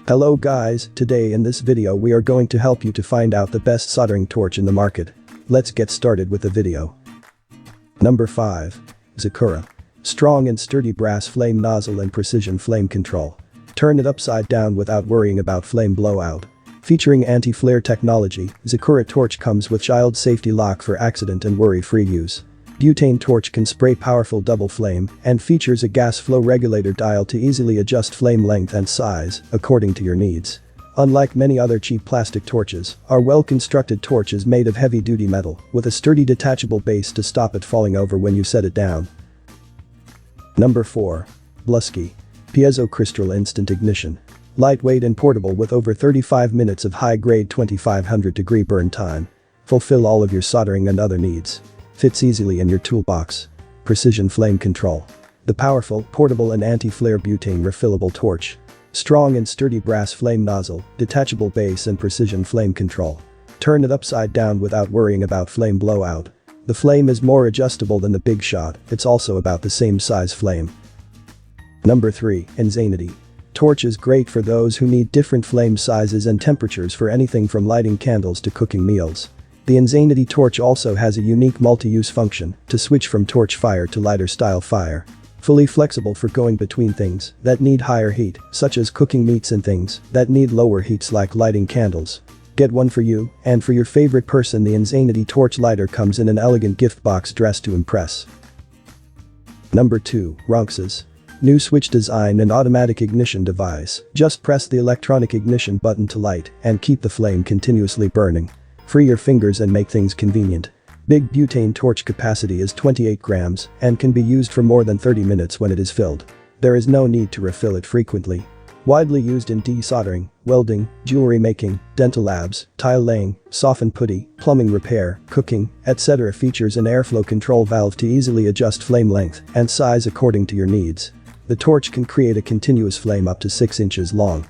Hello guys, today in this video we are going to help you to find out the best soldering torch in the market. Let's get started with the video. Number 5. Zakura. Strong and sturdy brass flame nozzle and precision flame control. Turn it upside down without worrying about flame blowout. Featuring anti-flare technology, Zakura torch comes with child safety lock for accident and worry-free use. Butane torch can spray powerful double flame and features a gas flow regulator dial to easily adjust flame length and size according to your needs. Unlike many other cheap plastic torches, our well-constructed torch is made of heavy-duty metal with a sturdy detachable base to stop it falling over when you set it down. Number 4. Blusky. Piezo crystal instant ignition. Lightweight and portable with over 35 minutes of high-grade 2500-degree burn time. Fulfill all of your soldering and other needs. Fits easily in your toolbox. Precision flame control. The powerful, portable and anti-flare butane refillable torch. Strong and sturdy brass flame nozzle, detachable base and precision flame control. Turn it upside down without worrying about flame blowout. The flame is more adjustable than the Big Shot, it's also about the same size flame. Number 3. inZaynity. Torch is great for those who need different flame sizes and temperatures for anything from lighting candles to cooking meals. The inZaynity torch also has a unique multi-use function to switch from torch fire to lighter style fire. Fully flexible for going between things that need higher heat, such as cooking meats, and things that need lower heats like lighting candles. Get one for you and for your favorite person. The inZaynity torch lighter comes in an elegant gift box dressed to impress. Number 2. RONXS. New switch design and automatic ignition device. Just press the electronic ignition button to light and keep the flame continuously burning. Free your fingers and make things convenient. Big butane torch capacity is 28 grams and can be used for more than 30 minutes when it is filled. There is no need to refill it frequently. Widely used in desoldering, welding, jewelry making, dental labs, tile laying, soften putty, plumbing repair, cooking, etc. Features an airflow control valve to easily adjust flame length and size according to your needs. The torch can create a continuous flame up to 6 inches long.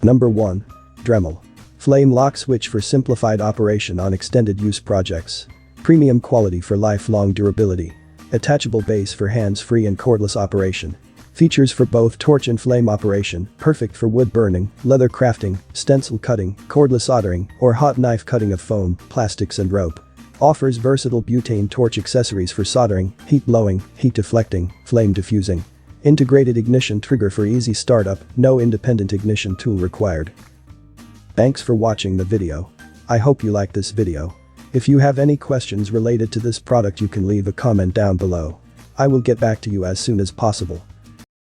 Number 1. Dremel. Flame lock switch for simplified operation on extended use projects. Premium quality for lifelong durability. Attachable base for hands-free and cordless operation. Features for both torch and flame operation, perfect for wood burning, leather crafting, stencil cutting, cordless soldering, or hot knife cutting of foam, plastics and rope. Offers versatile butane torch accessories for soldering, heat blowing, heat deflecting, flame diffusing. Integrated ignition trigger for easy startup, no independent ignition tool required. Thanks for watching the video. I hope you liked this video. If you have any questions related to this product, you can leave a comment down below. I will get back to you as soon as possible.